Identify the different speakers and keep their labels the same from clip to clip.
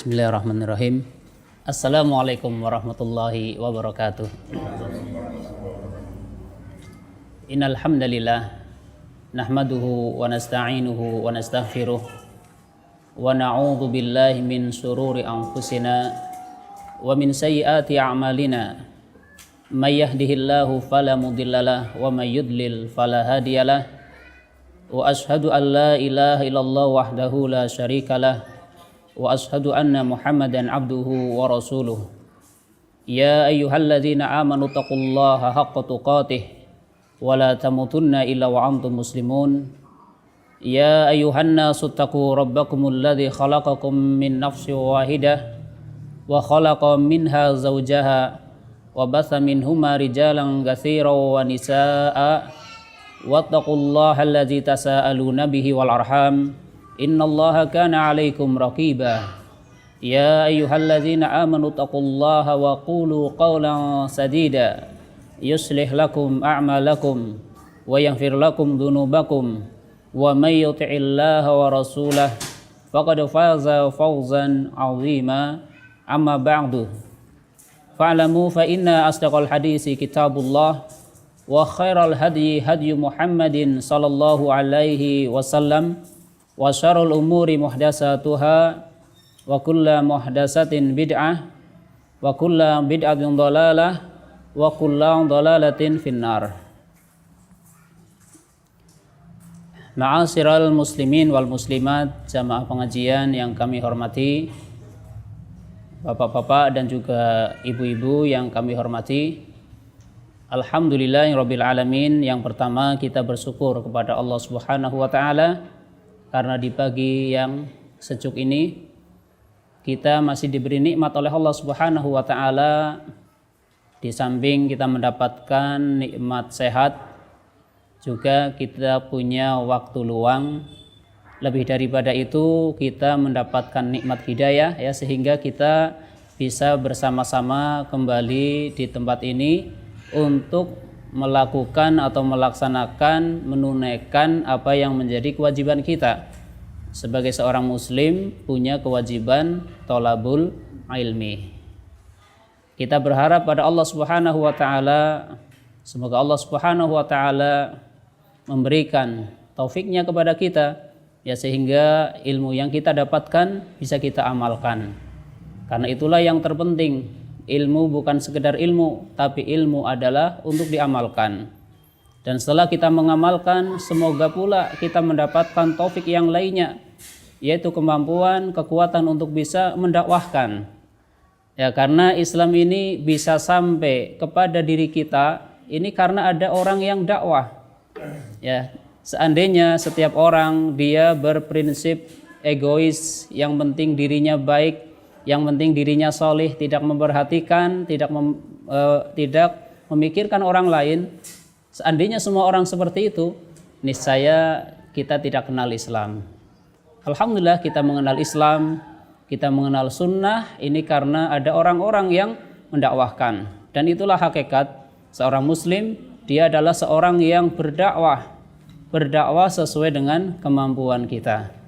Speaker 1: Bismillahirrahmanirrahim. Assalamualaikum warahmatullahi wabarakatuh. Innal hamdalillah nahmaduhu wa nasta'inuhu wa nastaghfiruh wa na'udzu billahi min shururi anfusina wa min sayyiati a'malina. May yahdihillahu fala mudhillalah wa may yudlil fala hadiyalah. Wa ashhadu an la ilaha illallah wahdahu la syarikalah wa ashhadu anna Muhammadan abduhu wa rasuluh. Ya ayyuhalladzina amanu taqullaha haqqa tuqatih wa la tamutunna illa wa antum muslimun. Ya ayyuhan nasu taqu rabbakumul ladzi khalaqakum min nafsin wahidah wa khalaqa minha zawjaha wa batha minhuma rijalan katsiran wa nisaa'a wattaqullaha alladzi tasaaluna bihi wal arham innallaha kana 'alaikum raqiba. Ya ayyuhalladzina amanu taqullaha wa qulu qawlan sadida yuslih lakum a'malakum wa yaghfir lakum dhunubakum wa may yuti'illaha wa rasulahu faqad faza fawzan 'azima. Amma ba'du, fa'lamu fa inna asdaqal hadisi kitabullah wa khairal hadyi hadyu Muhammadin sallallahu alaihi wasallam wa syarrul umuri muhdatsatuha wa kullu muhdatsatin bid'ah wa kullu bid'atin dhalalah wa kullu dhalalatin finnar. Ma'asyiral muslimin wal muslimat, jamaah pengajian yang kami hormati, bapak-bapak dan juga ibu-ibu yang kami hormati. Alhamdulillahirabbil alamin. Yang pertama, kita bersyukur kepada Allah Subhanahu wa taala karena di pagi yang sejuk ini kita masih diberi nikmat oleh Allah Subhanahu wa taala. Di samping kita mendapatkan nikmat sehat, juga kita punya waktu luang. Lebih daripada itu, kita mendapatkan nikmat hidayah ya, sehingga kita bisa bersama-sama kembali di tempat ini untuk melakukan atau melaksanakan, menunaikan apa yang menjadi kewajiban kita. Sebagai seorang muslim punya kewajiban thalabul ilmi. Kita berharap pada Allah Subhanahu wa taala, semoga Allah Subhanahu wa taala memberikan taufiknya kepada kita ya, sehingga ilmu yang kita dapatkan bisa kita amalkan. Karena itulah yang terpenting, ilmu bukan sekedar ilmu, tapi ilmu adalah untuk diamalkan. Dan setelah kita mengamalkan, semoga pula kita mendapatkan taufik yang lainnya, yaitu kemampuan, kekuatan untuk bisa mendakwahkan. Ya, karena Islam ini bisa sampai kepada diri kita ini karena ada orang yang dakwah. Ya, seandainya setiap orang dia berprinsip egois, yang penting dirinya baik, yang penting dirinya soleh, tidak memperhatikan, tidak memikirkan orang lain, seandainya semua orang seperti itu, niscaya kita tidak kenal Islam. Alhamdulillah kita mengenal Islam, kita mengenal sunnah ini karena ada orang-orang yang mendakwahkan. Dan itulah hakikat seorang muslim, dia adalah seorang yang berdakwah sesuai dengan kemampuan kita.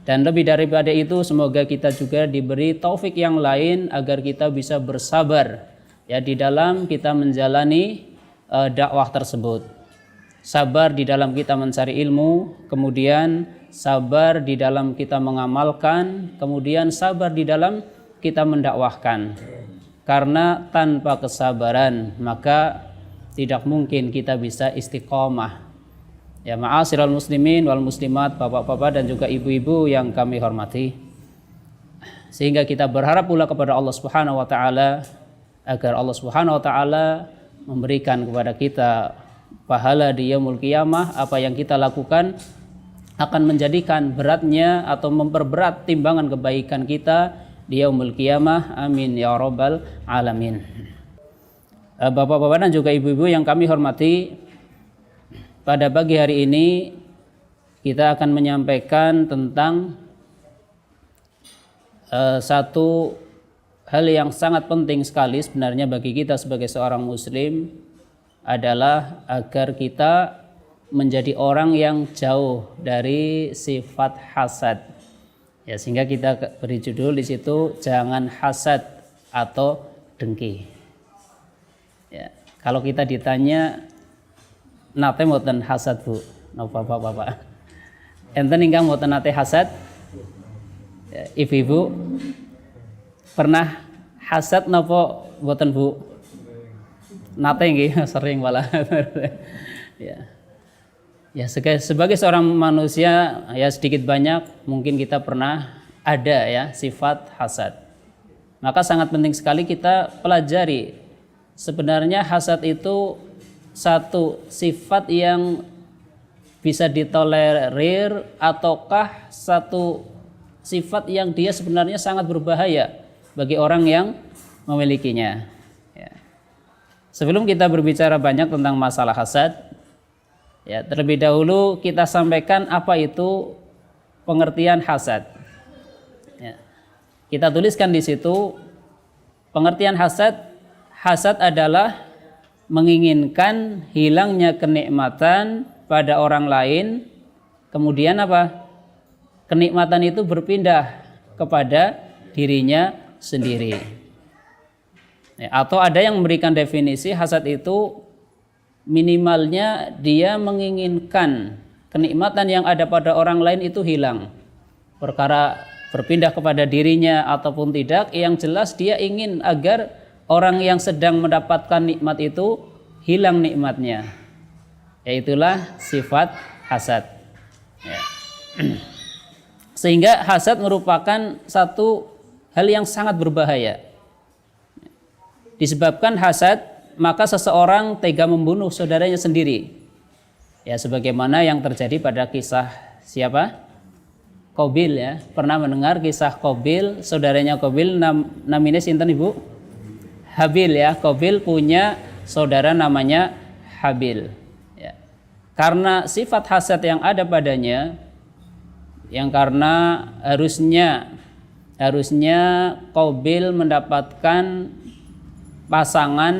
Speaker 1: Dan lebih daripada itu, semoga kita juga diberi taufik yang lain agar kita bisa bersabar ya di dalam kita menjalani dakwah tersebut. Sabar di dalam kita mencari ilmu, kemudian sabar di dalam kita mengamalkan, kemudian sabar di dalam kita mendakwahkan. Karena tanpa kesabaran maka tidak mungkin kita bisa istiqomah. Ya, ma'asyiral muslimin wal muslimat, bapak-bapak dan juga ibu-ibu yang kami hormati. Sehingga kita berharap pula kepada Allah Subhanahu wa taala agar Allah Subhanahu wa taala memberikan kepada kita pahala di yaumul qiyamah. Apa yang kita lakukan akan menjadikan beratnya atau memperberat timbangan kebaikan kita di yaumul qiyamah. Amin ya rabbal alamin. Bapak-bapak dan juga ibu-ibu yang kami hormati, pada pagi hari ini kita akan menyampaikan tentang satu hal yang sangat penting sekali sebenarnya bagi kita sebagai seorang muslim, adalah agar kita menjadi orang yang jauh dari sifat hasad. Ya, sehingga kita beri judul di situ jangan hasad atau dengki. Ya, kalau kita ditanya nate mboten hasad Bu, napa Bapak? Enten ingkang mboten nate hasad? Ya, ibu-ibu pernah hasad napa mboten Bu? Nate nggih, sering malah. Ya. Ya, sebagai seorang manusia ya sedikit banyak mungkin kita pernah ada ya sifat hasad. Maka sangat penting sekali kita pelajari sebenarnya hasad itu satu sifat yang bisa ditolerir ataukah satu sifat yang dia sebenarnya sangat berbahaya bagi orang yang memilikinya. Ya. Sebelum kita berbicara banyak tentang masalah hasad, ya, terlebih dahulu kita sampaikan apa itu pengertian hasad. Ya. Kita tuliskan di situ pengertian hasad. Hasad adalah menginginkan hilangnya kenikmatan pada orang lain, kemudian apa? Kenikmatan itu berpindah kepada dirinya sendiri. Ya, atau ada yang memberikan definisi hasad itu minimalnya dia menginginkan kenikmatan yang ada pada orang lain itu hilang. Perkara berpindah kepada dirinya ataupun tidak, yang jelas dia ingin agar orang yang sedang mendapatkan nikmat itu hilang nikmatnya. Yaitulah sifat hasad. Ya. Sehingga hasad merupakan satu hal yang sangat berbahaya. Disebabkan hasad, maka seseorang tega membunuh saudaranya sendiri. Ya, sebagaimana yang terjadi pada kisah siapa? Qabil ya. Pernah mendengar kisah Qabil, saudaranya Qabil namanya sinten Ibu? Habil ya. Qabil punya saudara namanya Habil. Ya. Karena sifat hasad yang ada padanya, yang karena harusnya Qabil mendapatkan pasangan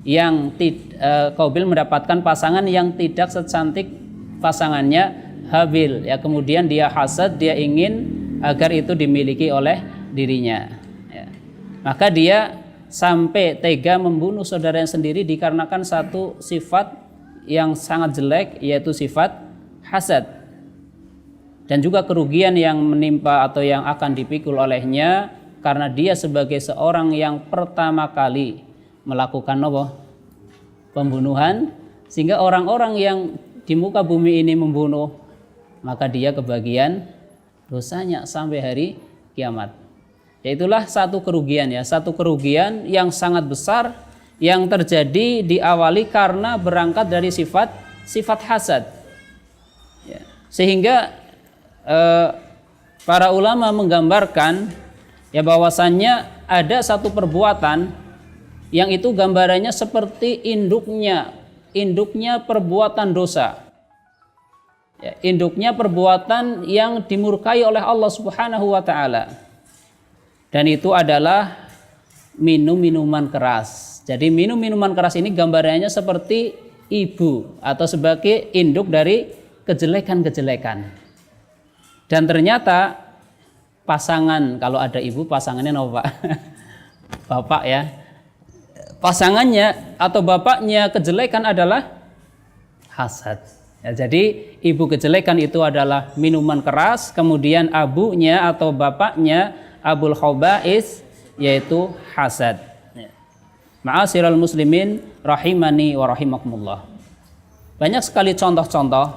Speaker 1: yang tidak secantik pasangannya Habil ya, kemudian dia hasad, dia ingin agar itu dimiliki oleh dirinya ya. Maka dia sampai tega membunuh saudaranya sendiri dikarenakan satu sifat yang sangat jelek, yaitu sifat hasad, dan juga kerugian yang menimpa atau yang akan dipikul olehnya karena dia sebagai seorang yang pertama kali melakukan pembunuhan, sehingga orang-orang yang di muka bumi ini membunuh, maka dia kebagian dosanya sampai hari kiamat. Yaitulah satu kerugian ya, satu kerugian yang sangat besar yang terjadi diawali karena berangkat dari sifat hasad. Ya. Sehingga para ulama menggambarkan ya bahwasannya ada satu perbuatan yang itu gambarannya seperti induknya perbuatan dosa. Ya, induknya perbuatan yang dimurkai oleh Allah Subhanahu wa taala. Dan itu adalah minum minuman keras. Jadi minum minuman keras ini gambarannya seperti ibu atau sebagai induk dari kejelekan-kejelekan. Dan ternyata pasangan, kalau ada ibu pasangannya apa? Bapak ya. Pasangannya atau bapaknya kejelekan adalah hasad. Ya, jadi ibu kejelekan itu adalah minuman keras, kemudian abunya atau bapaknya abul khaba'is yaitu hasad. Ma'asyiral muslimin rahimani wa rahimakumullah. Banyak sekali contoh-contoh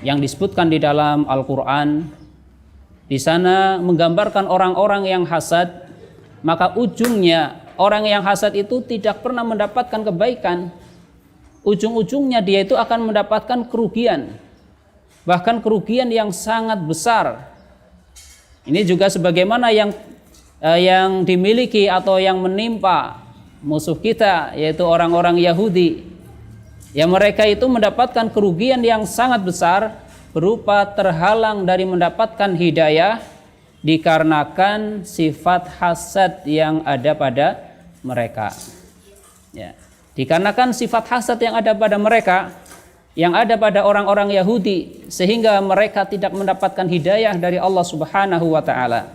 Speaker 1: yang disebutkan di dalam Al-Qur'an. Di sana menggambarkan orang-orang yang hasad, maka ujungnya orang yang hasad itu tidak pernah mendapatkan kebaikan. Ujung-ujungnya dia itu akan mendapatkan kerugian. Bahkan kerugian yang sangat besar. Ini juga sebagaimana yang dimiliki atau yang menimpa musuh kita, yaitu orang-orang Yahudi. Ya, mereka itu mendapatkan kerugian yang sangat besar berupa terhalang dari mendapatkan hidayah dikarenakan sifat hasad yang ada pada mereka. Ya, dikarenakan sifat hasad yang ada pada mereka, yang ada pada orang-orang Yahudi sehingga mereka tidak mendapatkan hidayah dari Allah Subhanahu wa taala.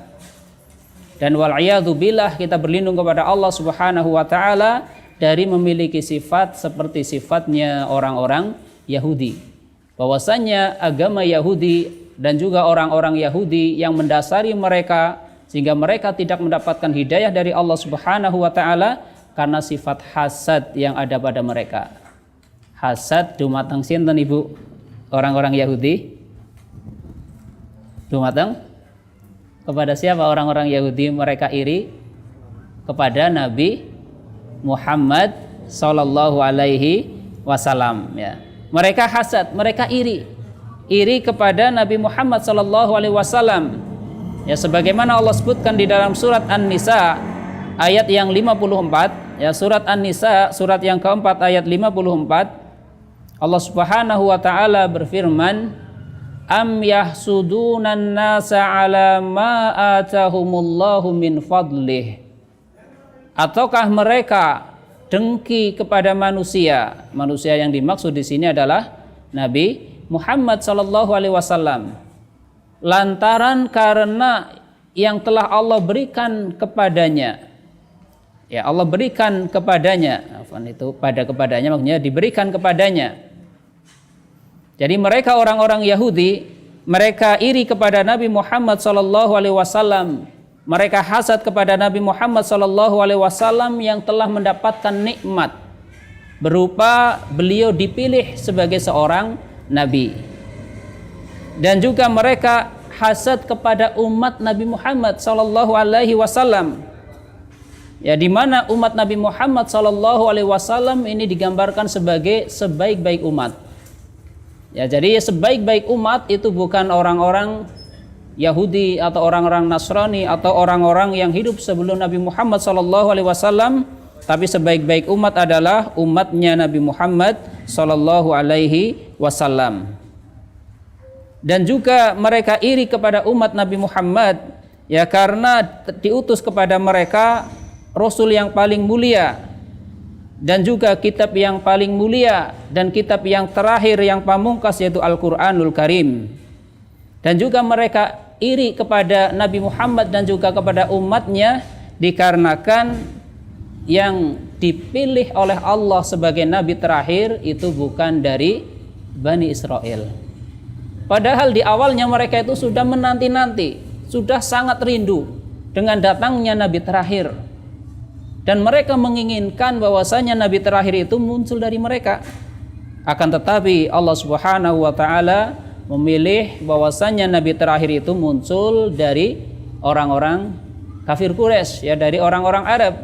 Speaker 1: Dan wal'iyadu billah, kita berlindung kepada Allah Subhanahu wa taala dari memiliki sifat seperti sifatnya orang-orang Yahudi. Bahwasanya agama Yahudi dan juga orang-orang Yahudi yang mendasari mereka sehingga mereka tidak mendapatkan hidayah dari Allah Subhanahu wa taala karena sifat hasad yang ada pada mereka. Hasad dumateng sinten Ibu? Orang-orang Yahudi dumateng kepada siapa? Orang-orang Yahudi mereka iri kepada Nabi Muhammad sallallahu alaihi wasallam, ya. Mereka hasad, mereka iri kepada Nabi Muhammad sallallahu alaihi wasallam. Ya, sebagaimana Allah sebutkan di dalam surat An-Nisa ayat yang 54, ya, surat An-Nisa surat yang keempat ayat 54, Allah Subhanahu wa taala berfirman, am yahsudunan nasa ala ma atahumullahu min fadlih. Ataukah mereka dengki kepada manusia? Manusia yang dimaksud di sini adalah Nabi Muhammad sallallahu alaihi wasallam. Lantaran karena yang telah Allah berikan kepadanya. Ya, Allah berikan kepadanya. Kepadanya maksudnya diberikan kepadanya. Jadi mereka orang-orang Yahudi, mereka iri kepada Nabi Muhammad sallallahu alaihi wasallam. Mereka hasad kepada Nabi Muhammad sallallahu alaihi wasallam yang telah mendapatkan nikmat berupa beliau dipilih sebagai seorang nabi. Dan juga mereka hasad kepada umat Nabi Muhammad sallallahu alaihi wasallam. Ya, di mana umat Nabi Muhammad sallallahu alaihi wasallam ini digambarkan sebagai sebaik-baik umat. Ya, jadi sebaik-baik umat itu bukan orang-orang Yahudi atau orang-orang Nasrani atau orang-orang yang hidup sebelum Nabi Muhammad sallallahu alaihi wasallam, tapi sebaik-baik umat adalah umatnya Nabi Muhammad sallallahu alaihi wasallam. Dan juga mereka iri kepada umat Nabi Muhammad, ya, karena diutus kepada mereka Rasul yang paling mulia dan juga kitab yang paling mulia dan kitab yang terakhir yang pamungkas yaitu Al-Qur'anul Karim. Dan juga mereka iri kepada Nabi Muhammad dan juga kepada umatnya dikarenakan yang dipilih oleh Allah sebagai nabi terakhir itu bukan dari Bani Israel. Padahal di awalnya mereka itu sudah menanti-nanti, sudah sangat rindu dengan datangnya nabi terakhir. Dan mereka menginginkan bahwasanya nabi terakhir itu muncul dari mereka. Akan tetapi Allah Subhanahu wa taala memilih bahwasanya nabi terakhir itu muncul dari orang-orang kafir Quraisy, ya, dari orang-orang Arab.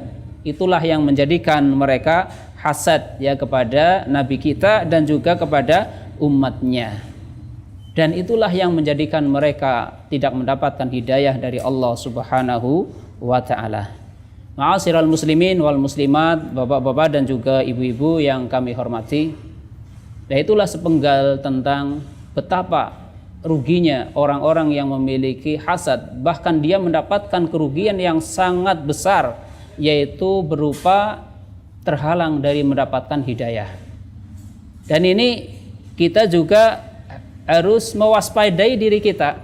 Speaker 1: Itulah yang menjadikan mereka hasad, ya, kepada nabi kita dan juga kepada umatnya. Dan itulah yang menjadikan mereka tidak mendapatkan hidayah dari Allah Subhanahu wa taala. Ma'asyiral muslimin wal muslimat, bapak-bapak dan juga ibu-ibu yang kami hormati. Dan itulah sepenggal tentang betapa ruginya orang-orang yang memiliki hasad, bahkan dia mendapatkan kerugian yang sangat besar, yaitu berupa terhalang dari mendapatkan hidayah. Dan ini kita juga harus mewaspadai diri kita.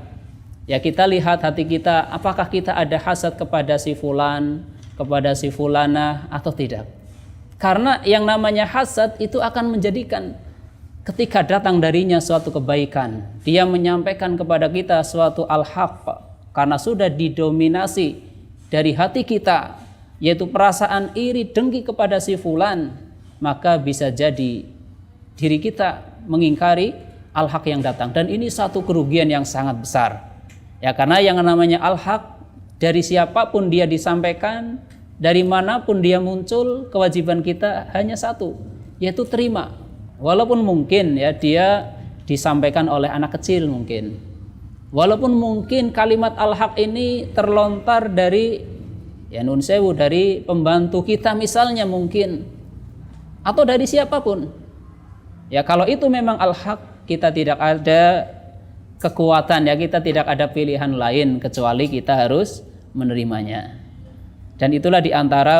Speaker 1: Ya, kita lihat hati kita, apakah kita ada hasad kepada si fulan, kepada si fulana atau tidak. Karena yang namanya hasad itu akan menjadikan ketika datang darinya suatu kebaikan, dia menyampaikan kepada kita suatu al-haq, karena sudah didominasi dari hati kita, yaitu perasaan iri dengki kepada si fulan, maka bisa jadi diri kita mengingkari al-haq yang datang. Dan ini satu kerugian yang sangat besar. Ya, karena yang namanya al-haq dari siapapun dia disampaikan, dari manapun dia muncul, kewajiban kita hanya satu, yaitu terima. Walaupun mungkin, ya, dia disampaikan oleh anak kecil mungkin. Walaupun mungkin kalimat al-haq ini terlontar dari, ya, nun sewu, dari pembantu kita misalnya mungkin, atau dari siapapun. Ya, kalau itu memang al-haq, kita tidak ada kekuatan, ya, kita tidak ada pilihan lain kecuali kita harus menerimanya. Dan itulah diantara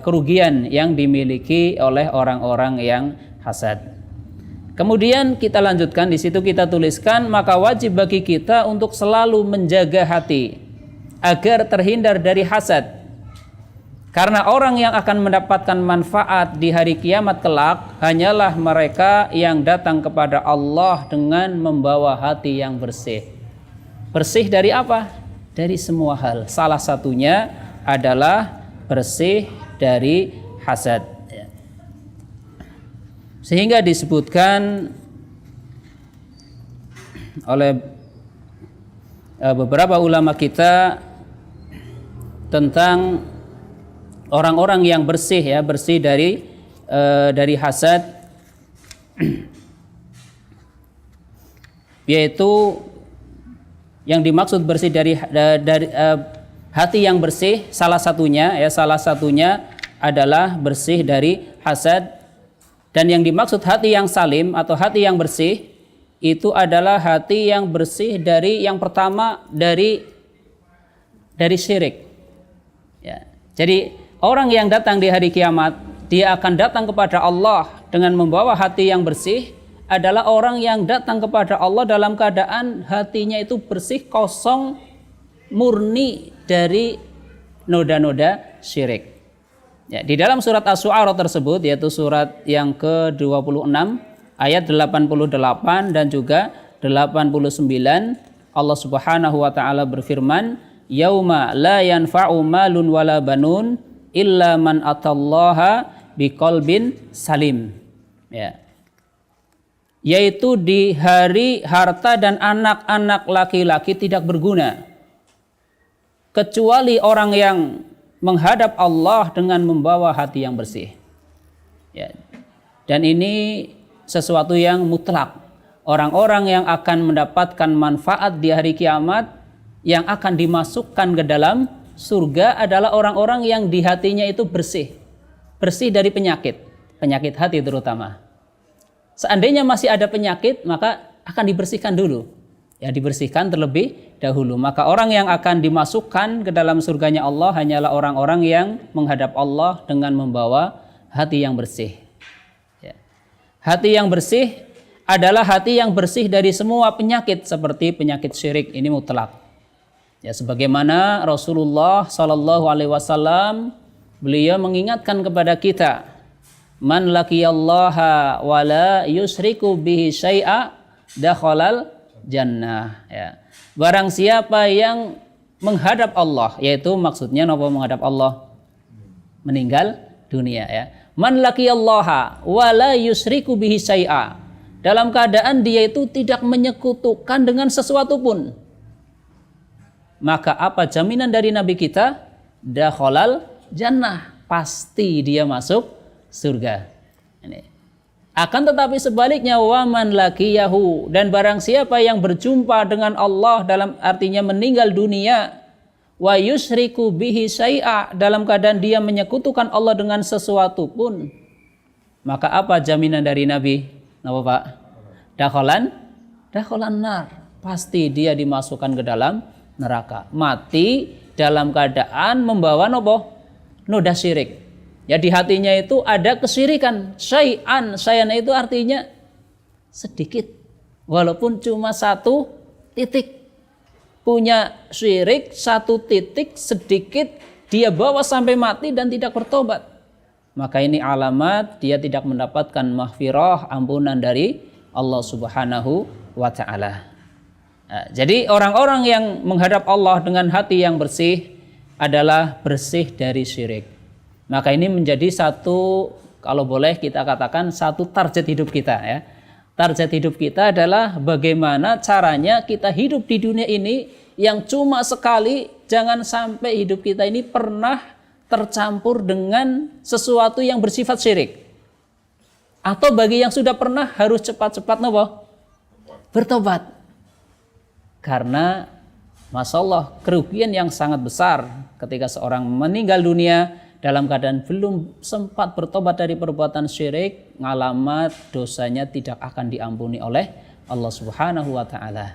Speaker 1: kerugian yang dimiliki oleh orang-orang yang hasad. Kemudian kita lanjutkan, di situ kita tuliskan, maka wajib bagi kita untuk selalu menjaga hati agar terhindar dari hasad. Karena orang yang akan mendapatkan manfaat di hari kiamat kelak hanyalah mereka yang datang kepada Allah dengan membawa hati yang bersih. Bersih dari apa? Dari semua hal. Salah satunya adalah bersih dari hasad. Sehingga disebutkan oleh beberapa ulama kita tentang orang-orang yang bersih, ya, bersih dari hasad, yaitu yang dimaksud bersih dari hati yang bersih, salah satunya adalah bersih dari hasad. Dan yang dimaksud hati yang salim atau hati yang bersih itu adalah hati yang bersih dari, yang pertama, dari syirik. Ya. Jadi orang yang datang di hari kiamat, dia akan datang kepada Allah dengan membawa hati yang bersih, adalah orang yang datang kepada Allah dalam keadaan hatinya itu bersih, kosong, murni dari noda-noda syirik. Ya, di dalam surat Asy-Syu'ara tersebut, yaitu surat yang ke-26 ayat 88 dan juga 89, Allah Subhanahu wa taala berfirman, "Yauma la yanfa'u malun wala banun illa man atallaha biqalbin salim." Ya. Yaitu di hari harta dan anak-anak laki-laki tidak berguna kecuali orang yang menghadap Allah dengan membawa hati yang bersih. Ya. Dan ini sesuatu yang mutlak. Orang-orang yang akan mendapatkan manfaat di hari kiamat, yang akan dimasukkan ke dalam surga adalah orang-orang yang di hatinya itu bersih. Bersih dari penyakit hati terutama. Seandainya masih ada penyakit, maka akan dibersihkan dulu. Ya, dibersihkan terlebih dahulu. Maka orang yang akan dimasukkan ke dalam surganya Allah hanyalah orang-orang yang menghadap Allah dengan membawa hati yang bersih. Ya. Hati yang bersih adalah hati yang bersih dari semua penyakit seperti penyakit syirik, ini mutlak. Ya, sebagaimana Rasulullah Shallallahu Alaihi Wasallam, beliau mengingatkan kepada kita, man laqiyallaha wa la yusriku bihi syai'a dakhalal jannah. Ya. Barang siapa yang menghadap Allah, yaitu maksudnya apa menghadap Allah? Meninggal dunia, ya. Man laqiyallaha wa la yusriku bihi syai'a, dalam keadaan dia itu tidak menyekutukan dengan sesuatu pun. Maka apa jaminan dari Nabi kita? Dakhalal jannah, pasti dia masuk surga. Ini. Akan tetapi sebaliknya, waman laqiyahu, dan barang siapa yang berjumpa dengan Allah dalam artinya meninggal dunia, wa yusyriku bihi syai'a, dalam keadaan dia menyekutukan Allah dengan sesuatu pun, maka apa jaminan dari Nabi? Napa Pak? Dakhalan nar, pasti dia dimasukkan ke dalam neraka, mati dalam keadaan membawa noda syirik. Ya, di hatinya itu ada kesyirikan. Syai'an itu artinya sedikit, walaupun cuma satu titik. Punya syirik satu titik sedikit, dia bawa sampai mati dan tidak bertobat. Maka ini alamat dia tidak mendapatkan maghfirah, ampunan dari Allah Subhanahu wa taala. Nah, jadi orang-orang yang menghadap Allah dengan hati yang bersih adalah bersih dari syirik. Maka ini menjadi satu, kalau boleh kita katakan, satu target hidup kita, ya. Target hidup kita adalah bagaimana caranya kita hidup di dunia ini yang cuma sekali, jangan sampai hidup kita ini pernah tercampur dengan sesuatu yang bersifat syirik. Atau bagi yang sudah pernah, harus cepat-cepat bertobat. Karena Masya Allah, kerugian yang sangat besar ketika seorang meninggal dunia dalam keadaan belum sempat bertobat dari perbuatan syirik, ngalamat dosanya tidak akan diampuni oleh Allah Subhanahu wa taala.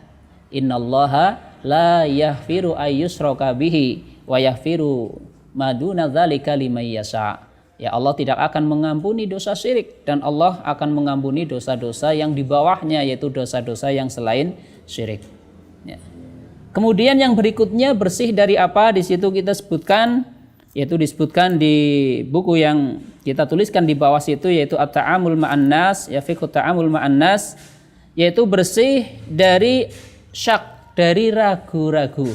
Speaker 1: Innallaha la yaghfiru ayyushraka bihi wa yaghfiru ma duna dzalika liman yasha. Ya Allah tidak akan mengampuni dosa syirik, dan Allah akan mengampuni dosa-dosa yang di bawahnya, yaitu dosa-dosa yang selain syirik. Ya. Kemudian yang berikutnya bersih dari apa? Di situ kita sebutkan, yaitu disebutkan di buku yang kita tuliskan di bawah situ, yaitu at-ta'amul ma'an nas, ya fiqh ta'amul ma'an nas, yaitu bersih dari syak, dari ragu-ragu.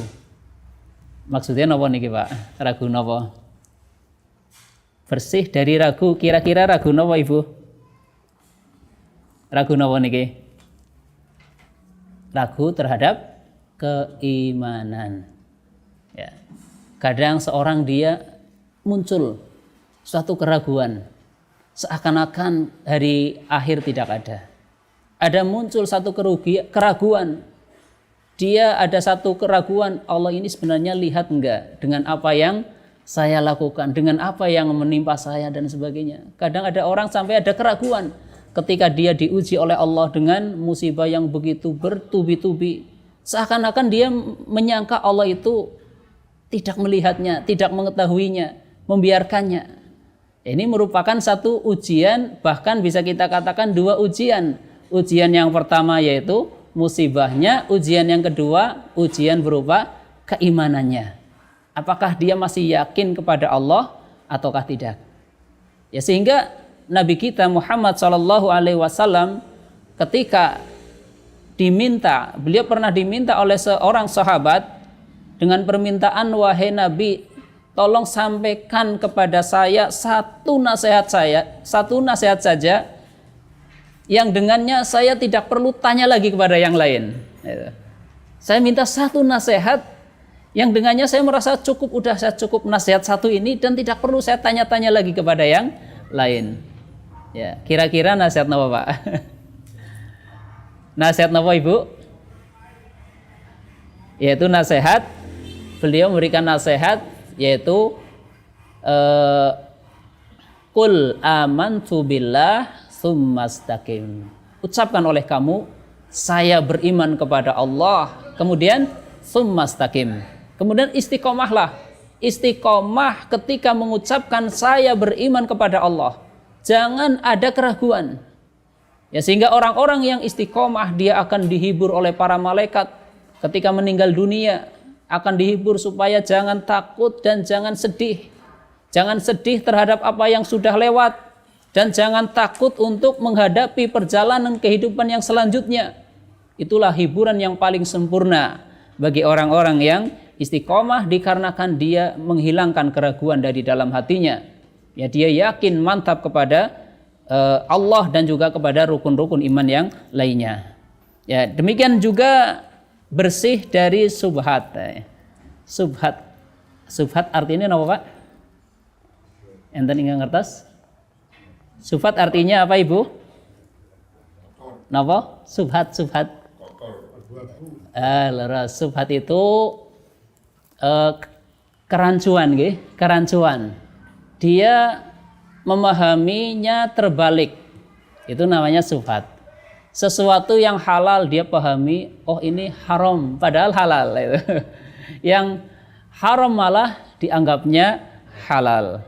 Speaker 1: Maksudnya napa niki Pak? Ragu napa? Bersih dari ragu, kira-kira ragu napa Ibu? Ragu napa niki? Ragu terhadap keimanan. Ya. Kadang seorang dia muncul suatu keraguan, seakan-akan hari akhir tidak ada. Ada muncul satu keraguan. Dia ada satu keraguan, Allah ini sebenarnya lihat enggak dengan apa yang saya lakukan, dengan apa yang menimpa saya dan sebagainya. Kadang ada orang sampai ada keraguan ketika dia diuji oleh Allah dengan musibah yang begitu bertubi-tubi. Seakan-akan dia menyangka Allah itu tidak melihatnya, tidak mengetahuinya, membiarkannya. Ini merupakan satu ujian, bahkan bisa kita katakan dua ujian. Ujian yang pertama yaitu musibahnya, ujian yang kedua ujian berupa keimanannya. Apakah dia masih yakin kepada Allah ataukah tidak? Ya, sehingga Nabi kita Muhammad SAW ketika beliau pernah diminta oleh seorang sahabat dengan permintaan, wahai Nabi, tolong sampaikan kepada saya satu nasihat saja yang dengannya saya tidak perlu tanya lagi kepada yang lain. Saya minta satu nasihat yang dengannya saya merasa saya cukup nasihat satu ini dan tidak perlu saya tanya-tanya lagi kepada yang lain. Ya, kira-kira nasihat apa Pak? Nasihat apa Ibu? Yaitu nasihat, beliau memberikan nasihat yaitu Qul amantu billah tsumastaqim. Ucapkan oleh kamu, saya beriman kepada Allah, kemudian tsumastaqim. Kemudian istiqomahlah. Istiqomah ketika mengucapkan saya beriman kepada Allah. Jangan ada keraguan. Ya, sehingga orang-orang yang istiqomah dia akan dihibur oleh para malaikat ketika meninggal dunia, akan dihibur supaya jangan takut dan jangan sedih. Jangan sedih terhadap apa yang sudah lewat dan jangan takut untuk menghadapi perjalanan kehidupan yang selanjutnya. Itulah hiburan yang paling sempurna bagi orang-orang yang istiqomah, dikarenakan dia menghilangkan keraguan dari dalam hatinya. Ya, dia yakin mantap kepada Allah dan juga kepada rukun-rukun iman yang lainnya. Ya, demikian juga bersih dari subhat. Subhat artinya apa Pak? Enten ingat kertas? Subhat artinya apa Ibu? Napa? Subhat. Subhat itu kerancuan, kerancuan. Dia memahaminya terbalik. Itu namanya subhat. Sesuatu yang halal dia pahami, oh ini haram, padahal halal. Yang haram malah dianggapnya halal.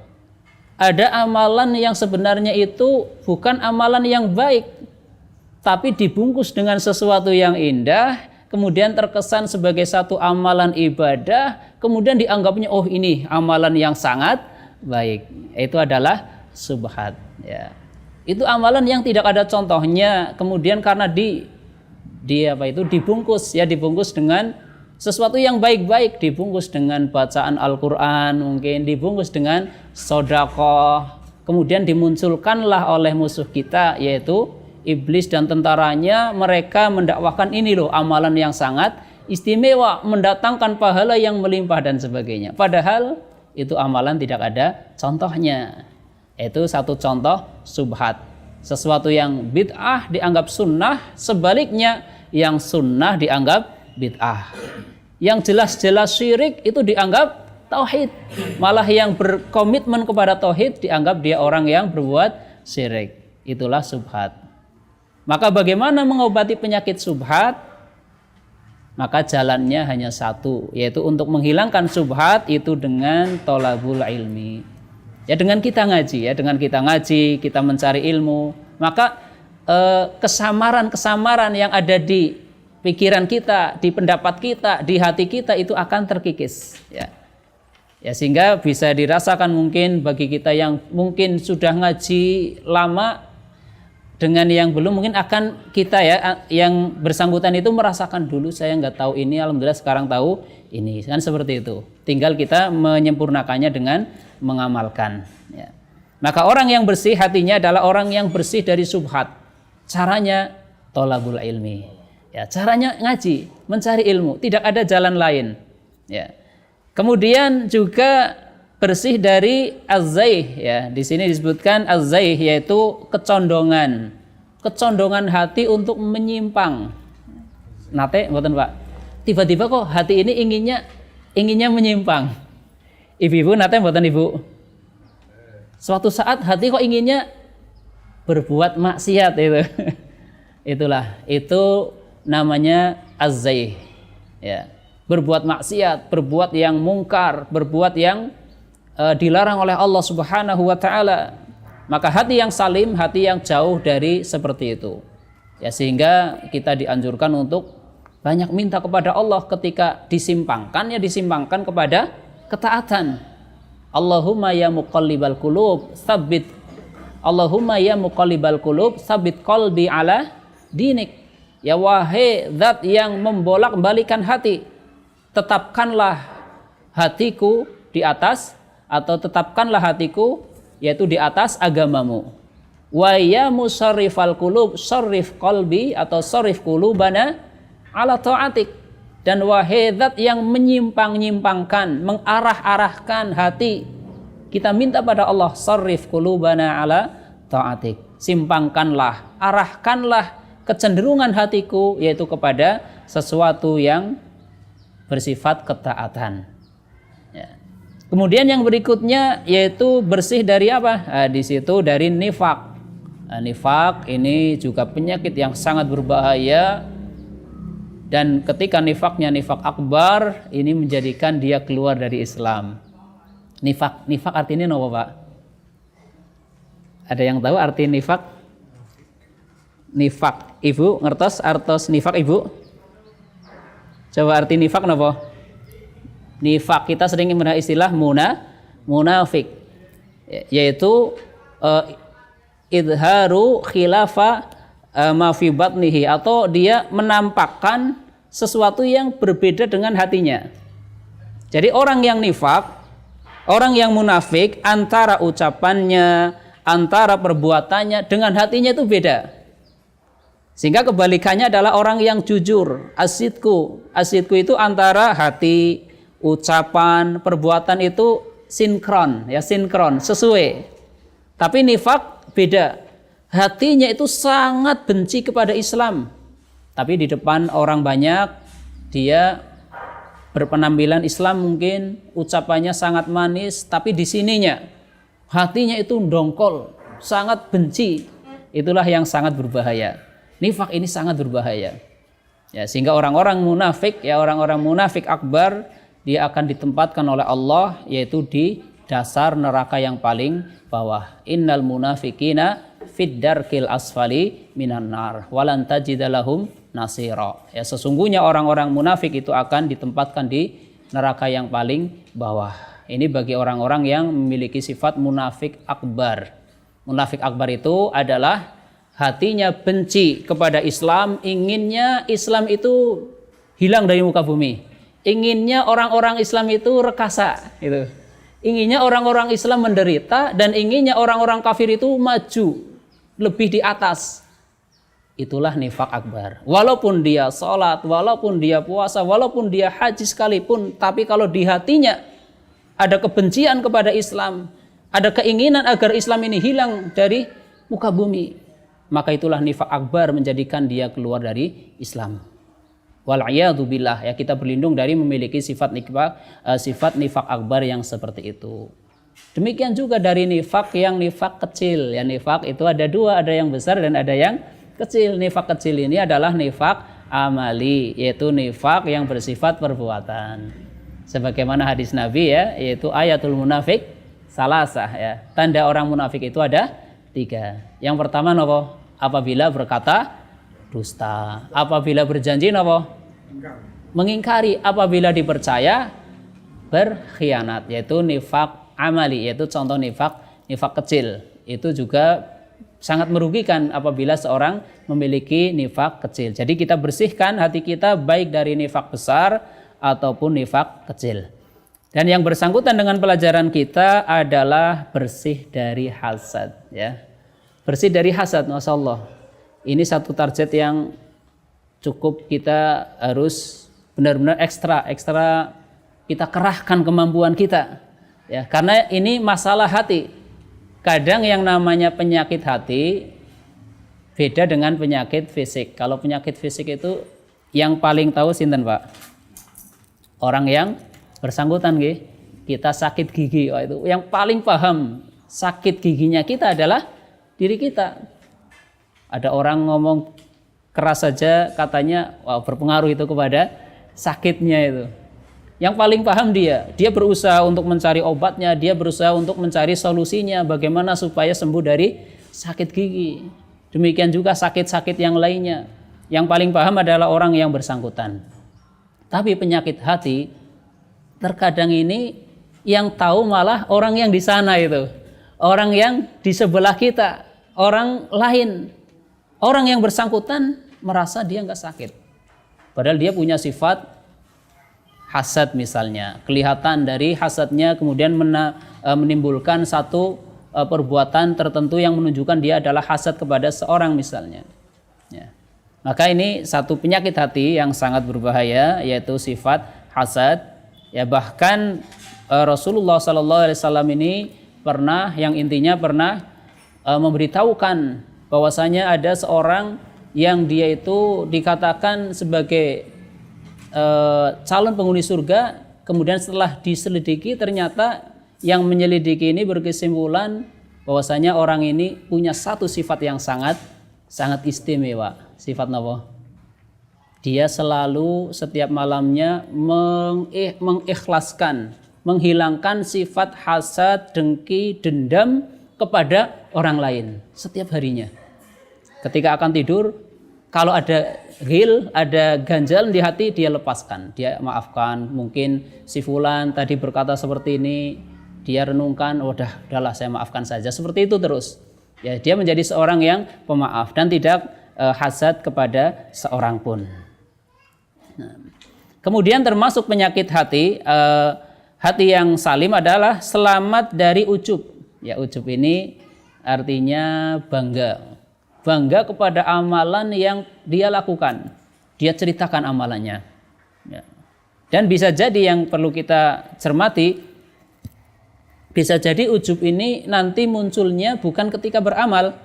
Speaker 1: Ada amalan yang sebenarnya itu bukan amalan yang baik, tapi dibungkus dengan sesuatu yang indah, kemudian terkesan sebagai satu amalan ibadah, kemudian dianggapnya oh ini amalan yang sangat baik. Itu adalah subhat. Ya. Itu amalan yang tidak ada contohnya, kemudian karena dibungkus dengan sesuatu yang baik-baik, dibungkus dengan bacaan Al-Quran, mungkin dibungkus dengan sedekah, kemudian dimunculkanlah oleh musuh kita yaitu iblis dan tentaranya. Mereka mendakwakan ini loh amalan yang sangat istimewa, mendatangkan pahala yang melimpah dan sebagainya, padahal itu amalan tidak ada contohnya. Itu satu contoh subhat. Sesuatu yang bid'ah dianggap sunnah, sebaliknya yang sunnah dianggap bid'ah. Yang jelas-jelas syirik itu dianggap tauhid. Malah yang berkomitmen kepada tauhid dianggap dia orang yang berbuat syirik. Itulah subhat. Maka bagaimana mengobati penyakit subhat? Maka jalannya hanya satu, yaitu untuk menghilangkan subhat itu dengan thalabul ilmi. Ya dengan kita ngaji, kita mencari ilmu, maka kesamaran-kesamaran yang ada di pikiran kita, di pendapat kita, di hati kita itu akan terkikis. Ya sehingga bisa dirasakan mungkin bagi kita yang mungkin sudah ngaji lama dengan yang belum, mungkin akan kita ya yang bersangkutan itu merasakan dulu saya nggak tahu ini, alhamdulillah sekarang tahu ini, kan seperti itu. Tinggal kita menyempurnakannya dengan mengamalkan. Ya. Maka orang yang bersih hatinya adalah orang yang bersih dari syubhat. Caranya thalabul ilmi. Ya, caranya ngaji, mencari ilmu, tidak ada jalan lain. Ya. Kemudian juga bersih dari az-zaih, ya. Di sini disebutkan az-zaih yaitu kecondongan hati untuk menyimpang. Nate, mboten Pak. Tiba-tiba kok hati ini inginnya menyimpang. Ibu-ibu nate mboten Ibu? Suatu saat hati kok inginnya berbuat maksiat itu. Itu namanya az-zaih. Ya. Berbuat maksiat, berbuat yang mungkar, berbuat yang dilarang oleh Allah Subhanahu wa taala. Maka hati yang salim, hati yang jauh dari seperti itu. Ya, sehingga kita dianjurkan untuk banyak minta kepada Allah ketika disimpangkan kepada ketaatan. Allahumma ya muqallibal qulub, tsabbit qalbi ala dinik. Ya wahai zat yang membolak-balikan hati, tetapkanlah hatiku di atas, atau tetapkanlah hatiku yaitu di atas agamamu. Wa ya musarrifal qulub sarrif qalbi atau sarrif qulubana ala ta'atik. Dan wahai zat yang menyimpang-nyimpangkan, mengarah-arahkan hati, kita minta pada Allah, sarrif qulubana ala ta'atik. Simpangkanlah, arahkanlah kecenderungan hatiku yaitu kepada sesuatu yang bersifat ketaatan. Ya. Kemudian yang berikutnya yaitu bersih dari apa? Di situ dari nifak. Nifak ini juga penyakit yang sangat berbahaya, dan ketika nifaknya nifak akbar, ini menjadikan dia keluar dari Islam. Nifak artinya apa Pak? Ada yang tahu arti nifak? Nifak, Ibu ngertos artos nifak Ibu? Coba arti nifak napa? Nifak kita sering mengenal istilah munafik, yaitu idharu khilafa ma fi batnihi, atau dia menampakkan sesuatu yang berbeda dengan hatinya. Jadi orang yang nifak, orang yang munafik, antara ucapannya, antara perbuatannya dengan hatinya itu beda. Sehingga kebalikannya adalah orang yang jujur, asidku itu antara hati, ucapan, perbuatan itu sinkron, sesuai. Tapi nifak beda. Hatinya itu sangat benci kepada Islam, tapi di depan orang banyak dia berpenampilan Islam, mungkin ucapannya sangat manis, tapi di sininya hatinya itu dongkol, sangat benci. Itulah yang sangat berbahaya. Nifak ini sangat berbahaya. Ya, sehingga orang-orang munafik akbar, dia akan ditempatkan oleh Allah yaitu di dasar neraka yang paling bawah. Innal munafiqina fid darkil asfali minan nar walan tajida lahum nasira. Ya, sesungguhnya orang-orang munafik itu akan ditempatkan di neraka yang paling bawah. Ini bagi orang-orang yang memiliki sifat munafik akbar. Munafik akbar itu adalah hatinya benci kepada Islam, inginnya Islam itu hilang dari muka bumi. Inginnya orang-orang Islam itu rekasa, gitu. Inginnya orang-orang Islam menderita, dan inginnya orang-orang kafir itu maju, lebih di atas. Itulah nifak akbar. Walaupun dia sholat, walaupun dia puasa, walaupun dia haji sekalipun, tapi kalau di hatinya ada kebencian kepada Islam, ada keinginan agar Islam ini hilang dari muka bumi, maka itulah nifak akbar, menjadikan dia keluar dari Islam. Wal'iyadu billah, ya, kita berlindung dari memiliki sifat nifak akbar yang seperti itu. Demikian juga dari nifak yang nifak kecil. Ya, nifak itu ada dua, ada yang besar dan ada yang kecil. Nifak kecil ini adalah nifak amali, yaitu nifak yang bersifat perbuatan. Sebagaimana hadis Nabi, ya, yaitu ayatul munafik salasah ya. Tanda orang munafik itu ada 3. Yang pertama napa? Apabila berkata dusta, apabila berjanji napa? Mengingkari, apabila dipercaya berkhianat, yaitu nifak amali, yaitu contoh nifak kecil. Itu juga sangat merugikan apabila seorang memiliki nifak kecil. Jadi kita bersihkan hati kita baik dari nifak besar ataupun nifak kecil. Dan yang bersangkutan dengan pelajaran kita adalah bersih dari hasad ya. Bersih dari hasad, Masya Allah. Ini satu target yang cukup kita harus benar-benar ekstra kita kerahkan kemampuan kita ya, karena ini masalah hati. Kadang yang namanya penyakit hati beda dengan penyakit fisik. Kalau penyakit fisik itu yang paling tahu sinten Pak? Orang yang bersangkutan nggih. Kita sakit gigi, itu yang paling paham sakit giginya kita adalah diri kita. Ada orang ngomong keras saja katanya berpengaruh itu kepada sakitnya itu. Yang paling paham dia berusaha untuk mencari obatnya, dia berusaha untuk mencari solusinya bagaimana supaya sembuh dari sakit gigi. Demikian juga sakit-sakit yang lainnya. Yang paling paham adalah orang yang bersangkutan. Tapi penyakit hati terkadang ini yang tahu malah orang yang di sana itu. Orang yang di sebelah kita, orang lain. Orang yang bersangkutan merasa dia nggak sakit. Padahal dia punya sifat hasad misalnya, kelihatan dari hasadnya kemudian menimbulkan satu perbuatan tertentu yang menunjukkan dia adalah hasad kepada seorang misalnya ya. Maka ini satu penyakit hati yang sangat berbahaya, yaitu sifat hasad ya. Bahkan Rasulullah SAW ini pernah memberitahukan bahwasanya ada seorang yang dia itu dikatakan sebagai calon penghuni surga, kemudian setelah diselidiki ternyata yang menyelidiki ini berkesimpulan bahwasanya orang ini punya satu sifat yang sangat istimewa. Sifat apa? Dia selalu setiap malamnya mengikhlaskan, menghilangkan sifat hasad, dengki, dendam kepada orang lain setiap harinya. Ketika akan tidur, kalau ada ghil, ada ganjalan di hati, dia lepaskan, dia maafkan. Mungkin si fulan tadi berkata seperti ini, dia renungkan, udahlah saya maafkan saja. Seperti itu terus. Ya, dia menjadi seorang yang pemaaf dan tidak hasad kepada seorang pun. Nah, kemudian termasuk penyakit hati, hati yang salim adalah selamat dari ujub. Ya, ujub ini artinya bangga. Bangga kepada amalan yang dia lakukan. Dia ceritakan amalannya. Ya. Dan bisa jadi yang perlu kita cermati, bisa jadi ujub ini nanti munculnya bukan ketika beramal.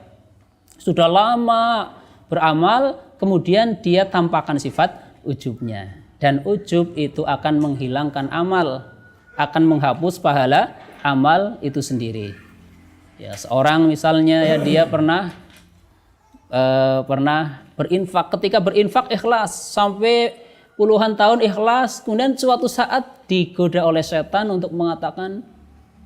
Speaker 1: Sudah lama beramal, kemudian dia tampakkan sifat ujubnya. Dan ujub itu akan menghilangkan amal, akan menghapus pahala amal itu sendiri. Ya, seorang misalnya ya, dia pernah berinfak, ketika berinfak ikhlas sampai puluhan tahun ikhlas, kemudian suatu saat digoda oleh setan untuk mengatakan,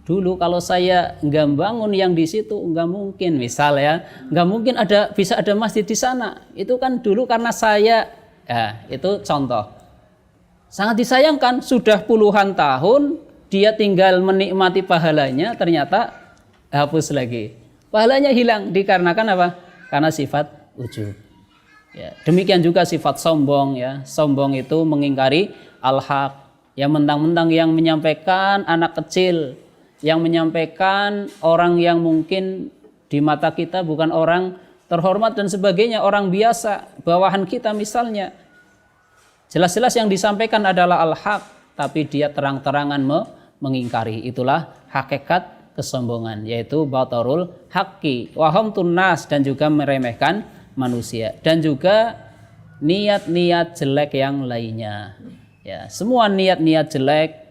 Speaker 1: dulu kalau saya nggak bangun yang di situ nggak mungkin, misal ya, nggak mungkin bisa ada masjid di sana, itu kan dulu karena saya ya. Itu contoh sangat disayangkan, sudah puluhan tahun dia tinggal menikmati pahalanya, ternyata hapus lagi, pahalanya hilang dikarenakan apa? Karena sifat ujub. Ya, demikian juga sifat sombong ya. Sombong itu mengingkari al-haq. Ya, mentang-mentang yang menyampaikan anak kecil, yang menyampaikan orang yang mungkin di mata kita bukan orang terhormat dan sebagainya, orang biasa, bawahan kita misalnya. Jelas-jelas yang disampaikan adalah al-haq, tapi dia terang-terangan mengingkari. Itulah hakikat kesombongan, yaitu batarul haqqi wa hamtun nas, dan juga meremehkan manusia, dan juga niat-niat jelek yang lainnya. Ya, semua niat-niat jelek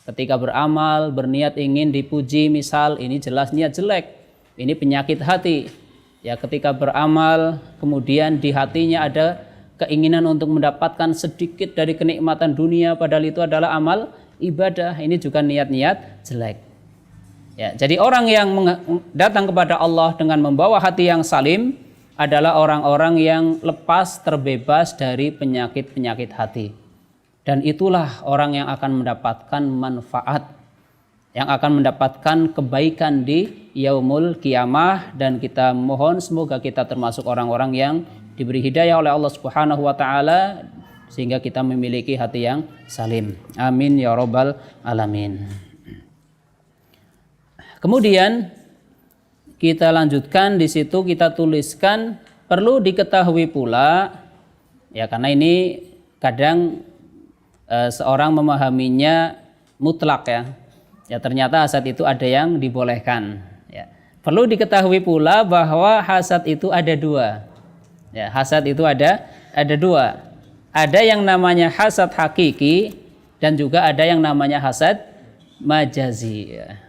Speaker 1: ketika beramal, berniat ingin dipuji misal, ini jelas niat jelek. Ini penyakit hati. Ya, ketika beramal kemudian di hatinya ada keinginan untuk mendapatkan sedikit dari kenikmatan dunia, padahal itu adalah amal ibadah. Ini juga niat-niat jelek. Ya, jadi orang yang datang kepada Allah dengan membawa hati yang salim adalah orang-orang yang lepas terbebas dari penyakit-penyakit hati. Dan itulah orang yang akan mendapatkan manfaat, yang akan mendapatkan kebaikan di yaumul qiyamah, dan kita mohon semoga kita termasuk orang-orang yang diberi hidayah oleh Allah Subhanahu wa taala sehingga kita memiliki hati yang salim. Amin ya rabbal alamin. Kemudian kita lanjutkan, di situ kita tuliskan perlu diketahui pula, ya karena ini kadang seorang memahaminya mutlak ya. Ya ternyata hasad itu ada yang dibolehkan. Ya. Perlu diketahui pula bahwa hasad itu ada dua. Ya, hasad itu ada dua. Ada yang namanya hasad hakiki dan juga ada yang namanya hasad majazi. Ya.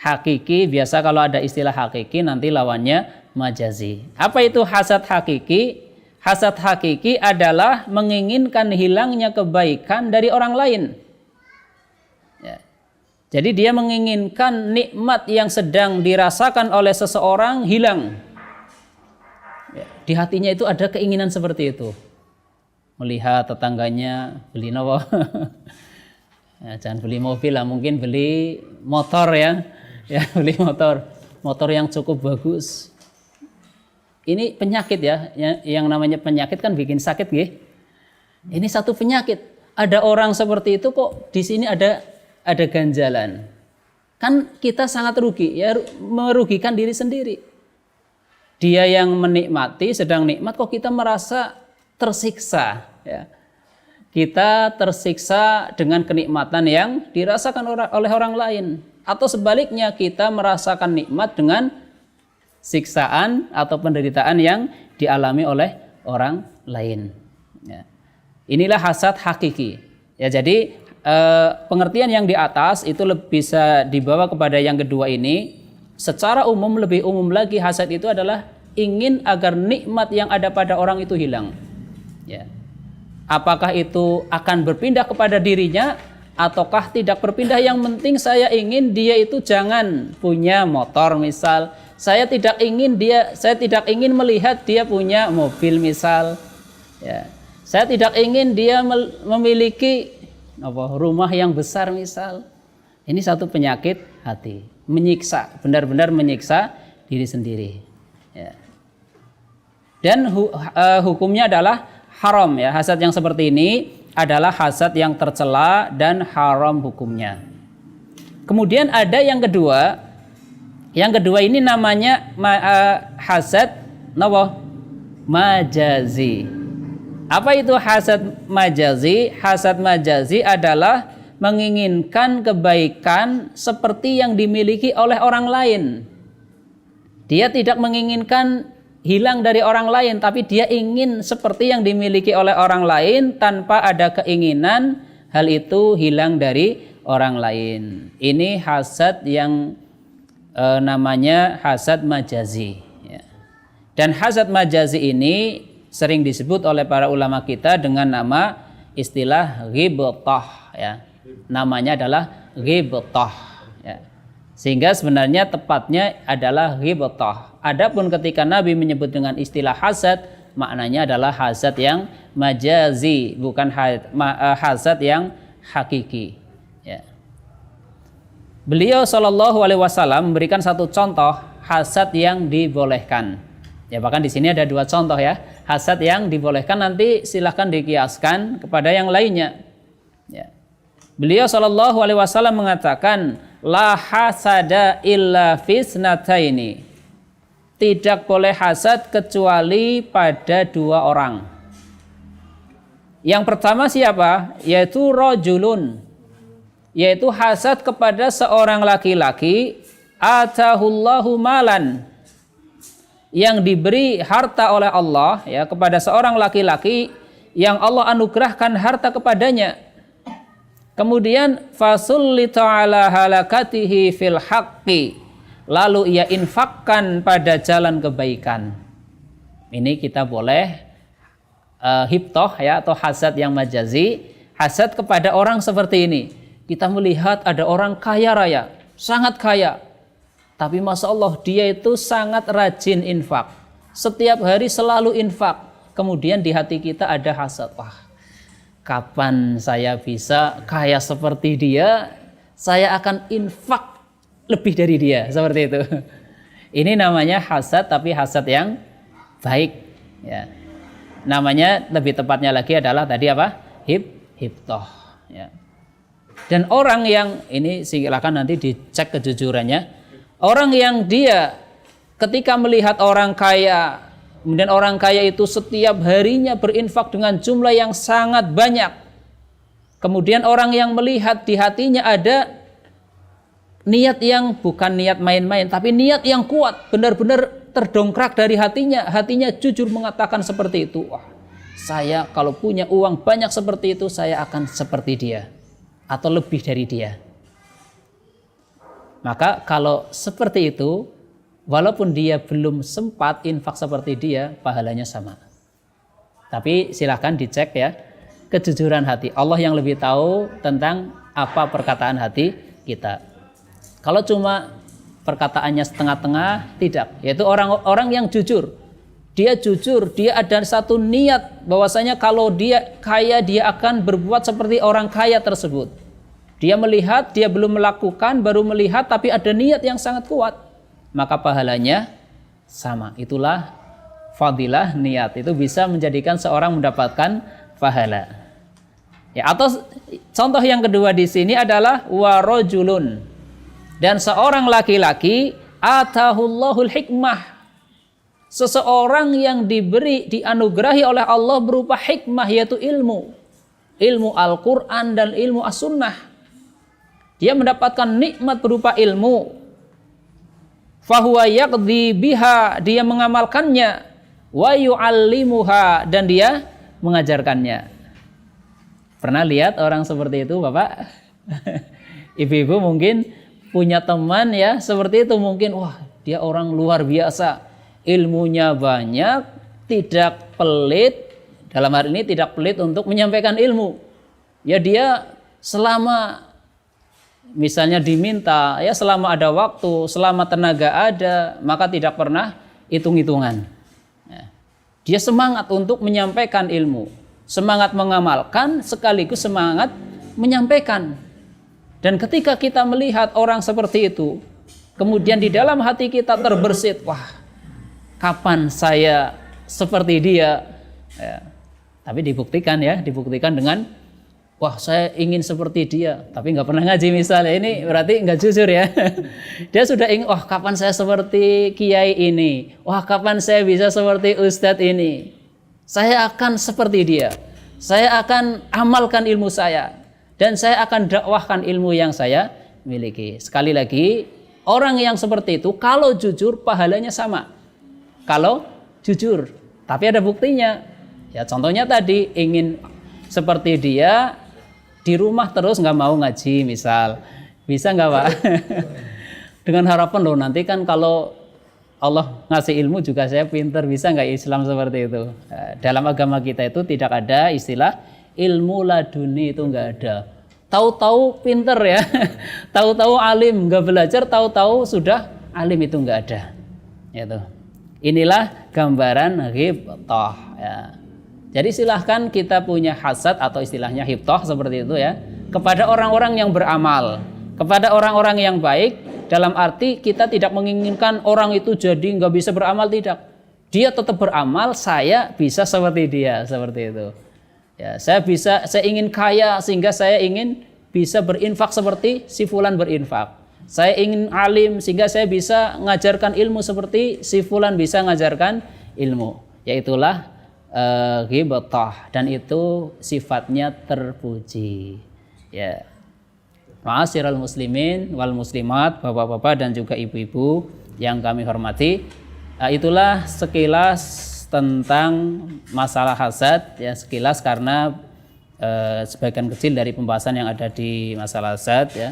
Speaker 1: Hakiki, biasa kalau ada istilah hakiki nanti lawannya majazi. Apa itu hasad hakiki? Hasad hakiki adalah menginginkan hilangnya kebaikan dari orang lain. Ya. Jadi dia menginginkan nikmat yang sedang dirasakan oleh seseorang hilang. Ya. Di hatinya itu ada keinginan seperti itu. Melihat tetangganya beli nopo. Ya, jangan beli mobil lah, mungkin beli motor ya. Ya, beli motor yang cukup bagus. Ini penyakit ya, yang namanya penyakit kan bikin sakit nggih. Ini satu penyakit. Ada orang seperti itu kok di sini ada ganjalan. Kan kita sangat rugi ya, merugikan diri sendiri. Dia yang menikmati sedang nikmat kok kita merasa tersiksa ya. Kita tersiksa dengan kenikmatan yang dirasakan oleh orang lain. Atau sebaliknya kita merasakan nikmat dengan siksaan atau penderitaan yang dialami oleh orang lain. Ya. Inilah hasad hakiki. Ya, jadi pengertian yang di atas itu bisa dibawa kepada yang kedua ini. Secara umum, lebih umum lagi, hasad itu adalah ingin agar nikmat yang ada pada orang itu hilang. Ya. Apakah itu akan berpindah kepada dirinya ataukah tidak berpindah, yang penting saya ingin dia itu jangan punya motor misal. Saya tidak ingin melihat dia punya mobil misal. Ya. Saya tidak ingin dia memiliki rumah yang besar misal. Ini satu penyakit hati, menyiksa, benar-benar menyiksa diri sendiri. Ya. Dan hukumnya adalah haram ya. Hasad yang seperti ini adalah hasad yang tercela dan haram hukumnya. Kemudian ada yang kedua. Yang kedua ini namanya hasad majazi. Apa itu hasad majazi? Hasad majazi adalah menginginkan kebaikan seperti yang dimiliki oleh orang lain. Dia tidak menginginkan hilang dari orang lain, tapi dia ingin seperti yang dimiliki oleh orang lain tanpa ada keinginan hal itu hilang dari orang lain. Ini hasad yang namanya hasad majazi. Ya. Dan hasad majazi ini sering disebut oleh para ulama kita dengan nama istilah ghibthah. Ya. Namanya adalah ghibthah. Ya. Sehingga sebenarnya tepatnya adalah ghibthah. Adapun ketika Nabi menyebut dengan istilah hasad, maknanya adalah hasad yang majazi, bukan hasad yang hakiki. Ya. Beliau Shallallahu Alaihi Wasallam memberikan satu contoh hasad yang dibolehkan. Ya, bahkan di sini ada dua contoh ya, hasad yang dibolehkan, nanti silahkan dikiaskan kepada yang lainnya. Ya. Beliau Shallallahu Alaihi Wasallam mengatakan, la hasada illa fisnataini. Tidak boleh hasad kecuali pada dua orang. Yang pertama siapa? Yaitu rajulun. Yaitu hasad kepada seorang laki-laki atahullahu malan, yang diberi harta oleh Allah ya, kepada seorang laki-laki yang Allah anugerahkan harta kepadanya. Kemudian fasullita ala halakatihi fil haqqi, lalu ia infakkan pada jalan kebaikan. Ini kita boleh hibtoh ya, atau hasad yang majazi. Hasad kepada orang seperti ini. Kita melihat ada orang kaya raya, sangat kaya. Tapi Masya Allah dia itu sangat rajin infak. Setiap hari selalu infak. Kemudian di hati kita ada hasad. Wah, kapan saya bisa kaya seperti dia? Saya akan infak lebih dari dia. Seperti itu. Ini namanya hasad, tapi hasad yang baik. Ya. Namanya lebih tepatnya lagi adalah tadi apa? Hibtoh. Ya. Dan orang yang, ini silakan nanti dicek kejujurannya. Orang yang dia ketika melihat orang kaya, kemudian orang kaya itu setiap harinya berinfak dengan jumlah yang sangat banyak. Kemudian orang yang melihat di hatinya ada niat yang bukan niat main-main, tapi niat yang kuat, benar-benar terdongkrak dari hatinya. Hatinya jujur mengatakan seperti itu. Wah, saya kalau punya uang banyak seperti itu, saya akan seperti dia atau lebih dari dia. Maka kalau seperti itu, walaupun dia belum sempat infak seperti dia, pahalanya sama. Tapi silakan dicek ya, kejujuran hati. Allah yang lebih tahu tentang apa perkataan hati kita. Kalau cuma perkataannya setengah-tengah, tidak. Yaitu orang-orang yang jujur. Dia jujur, dia ada satu niat bahwasanya kalau dia kaya, dia akan berbuat seperti orang kaya tersebut. Dia melihat, dia belum melakukan, baru melihat, tapi ada niat yang sangat kuat. Maka pahalanya sama. Itulah fadilah niat. Itu bisa menjadikan seorang mendapatkan pahala. Ya, atau contoh yang kedua di sini adalah warajulun. Dan seorang laki-laki atahullahul hikmah. Seseorang yang dianugerahi oleh Allah berupa hikmah, yaitu ilmu. Ilmu Al-Quran dan ilmu As-Sunnah. Dia mendapatkan nikmat berupa ilmu. Fahuwa yaqdi biha, dia mengamalkannya. Wa yu'allimuha, dan dia mengajarkannya. Pernah lihat orang seperti itu, Bapak? Ibu-ibu mungkin punya teman ya seperti itu, mungkin wah, dia orang luar biasa. Ilmunya banyak, tidak pelit. Dalam hal ini tidak pelit untuk menyampaikan ilmu. Ya dia selama misalnya diminta, ya selama ada waktu, selama tenaga ada, maka tidak pernah hitung-hitungan. Ya. Dia semangat untuk menyampaikan ilmu, semangat mengamalkan, sekaligus semangat menyampaikan. Dan ketika kita melihat orang seperti itu, kemudian di dalam hati kita terbersit, wah, kapan saya seperti dia? Ya. Tapi dibuktikan dengan wah, saya ingin seperti dia, tapi nggak pernah ngaji misalnya. Ini berarti nggak jujur ya. Dia sudah ingin, wah kapan saya seperti kiai ini, wah kapan saya bisa seperti ustadz ini. Saya akan seperti dia, saya akan amalkan ilmu saya, dan saya akan dakwahkan ilmu yang saya miliki. Sekali lagi, orang yang seperti itu kalau jujur pahalanya sama. Kalau jujur, tapi ada buktinya. Ya contohnya tadi, ingin seperti dia, di rumah terus nggak mau ngaji misal, bisa nggak Pak? Dengan harapan loh nanti kan kalau Allah ngasih ilmu juga saya pinter, bisa nggak Islam seperti itu? Dalam agama kita itu tidak ada istilah ilmu laduni, itu nggak ada. Tahu-tahu pinter ya, tahu-tahu alim, nggak belajar, tahu-tahu sudah alim, itu nggak ada. Itu. Inilah gambaran ghibthah. Ya. Jadi silahkan kita punya hasad atau istilahnya hibtoh seperti itu ya, kepada orang-orang yang beramal, kepada orang-orang yang baik, dalam arti kita tidak menginginkan orang itu jadi nggak bisa beramal, tidak. Dia tetap beramal, saya bisa seperti dia, seperti itu. Ya, saya ingin kaya sehingga saya ingin bisa berinfak seperti si fulan berinfak. Saya ingin alim sehingga saya bisa ngajarkan ilmu seperti si fulan bisa ngajarkan ilmu. Yaitulah ghibthah, dan itu sifatnya terpuji. Ya. Ma'asyiral muslimin wal muslimat, bapak-bapak dan juga ibu-ibu yang kami hormati, itulah sekilas tentang masalah hasad ya, sekilas karena sebagian kecil dari pembahasan yang ada di masalah hasad ya,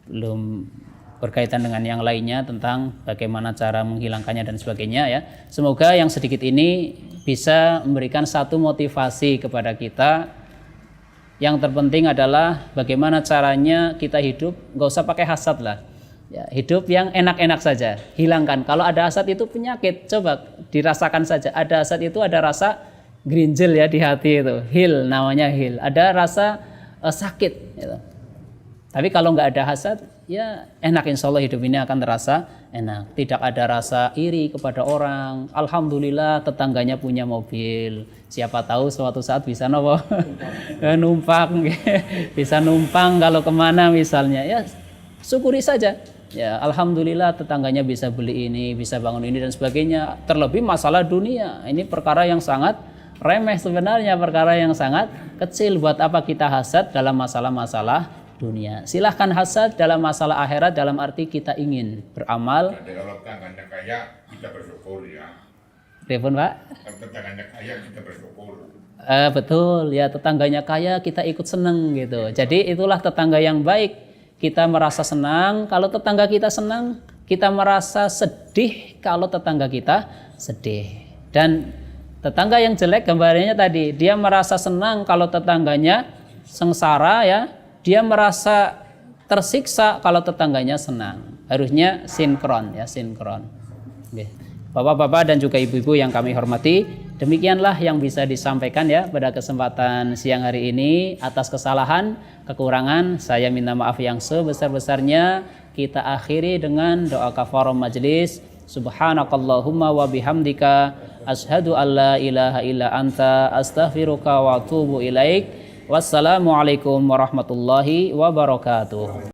Speaker 1: belum berkaitan dengan yang lainnya tentang bagaimana cara menghilangkannya dan sebagainya ya. Semoga yang sedikit ini bisa memberikan satu motivasi kepada kita. Yang terpenting adalah bagaimana caranya kita hidup, nggak usah pakai hasad lah. Ya, hidup yang enak-enak saja, hilangkan. Kalau ada hasad itu penyakit, coba dirasakan saja. Ada hasad itu ada rasa gerinjel ya di hati itu, hil namanya hil. Ada rasa sakit. Gitu. Tapi kalau nggak ada hasad, ya enak, insya Allah hidup ini akan terasa enak. Tidak ada rasa iri kepada orang. Alhamdulillah tetangganya punya mobil. Siapa tahu suatu saat bisa numpang, bisa numpang kalau kemana misalnya. Ya syukuri saja. Ya alhamdulillah tetangganya bisa beli ini, bisa bangun ini dan sebagainya. Terlebih masalah dunia, ini perkara yang sangat remeh sebenarnya, perkara yang sangat kecil. Buat apa kita hasad dalam masalah-masalah dunia? Silahkan hasad dalam masalah akhirat, dalam arti kita ingin beramal.
Speaker 2: Kalau tetangganya kaya kita bersyukur ya.
Speaker 1: Telepon Pak?
Speaker 2: Kalau tetangganya kaya kita bersyukur.
Speaker 1: Betul ya, tetangganya kaya kita ikut seneng gitu. Jadi itulah tetangga yang baik. Kita merasa senang kalau tetangga kita senang, kita merasa sedih kalau tetangga kita sedih. Dan tetangga yang jelek gambarnya tadi, dia merasa senang kalau tetangganya sengsara ya, dia merasa tersiksa kalau tetangganya senang. Harusnya sinkron ya, sinkron. Oke. Bapak-bapak dan juga ibu-ibu yang kami hormati, demikianlah yang bisa disampaikan ya pada kesempatan siang hari ini. Atas kesalahan, kekurangan, saya minta maaf yang sebesar-besarnya. Kita akhiri dengan doa kafarah majelis. Subhanakallahumma wa bihamdika asyhadu an la ilaha illa anta astaghfiruka wa atubu ilaik. Wassalamualaikum warahmatullahi wabarakatuh.